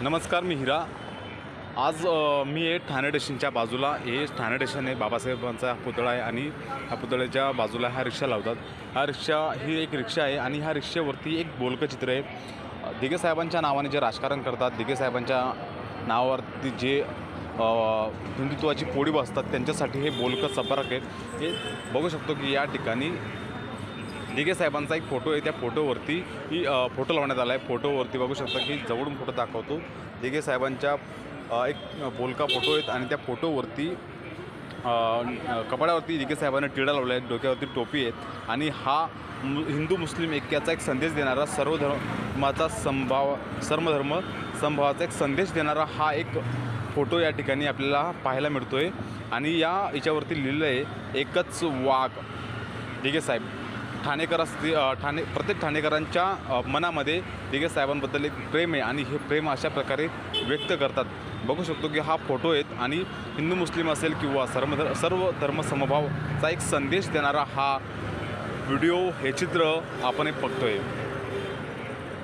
नमस्कार, मी हिरा. आज मी आहे ठाणे स्टेशनच्या बाजूला. हे ठाणे स्टेशन आहे, बाबासाहेबांचा पुतळा आहे आणि ह्या पुतळ्याच्या बाजूला हा रिक्षा लावतात. हा रिक्षा ही एक रिक्षा आहे आणि ह्या रिक्षेवरती एक बोलकं चित्र आहे. दिघे साहेबांच्या नावाने जे राजकारण करतात, दिघे साहेबांच्या नावावरती जे हिंदुत्वाची पोळी बसतात, त्यांच्यासाठी हे बोलकं स्मारक आहे. हे बघू शकतो की या ठिकाणी दिघे साहेबांचा एक फोटो आहे. त्या फोटोवरती ही फोटो लावण्यात आला आहे. फोटोवरती बघू शकता की जवळून फोटो दाखवतो. दिघे साहेबांच्या एक बोलका फोटो आहेत आणि त्या फोटोवरती कपाळावरती दिघे साहेबांना टिळा लावला आहे, डोक्यावरती टोपी आहेत आणि हा हिंदू मुस्लिम ऐक्याचा एक संदेश देणारा, सर्वधर्माचा सर्वधर्म समभावाचा एक संदेश देणारा हा एक फोटो या ठिकाणी आपल्याला पाहायला मिळतो आहे. आणि याच्यावरती लिहिलं आहे, एकच वाघ. दिघे साहेब ठाणेकर असते. प्रत्येक ठाणेकरांच्या मनामध्ये दिघे साहेबांबद्दल एक प्रेम आहे आणि हे प्रेम अशा प्रकारे व्यक्त करतात. बघू शकतो की हा फोटो आहेत आणि हिंदू मुस्लिम असेल किंवा सर्व धर्म समभावचा एक संदेश देणारा हा व्हिडिओ, हे चित्र आपण बघतो आहे.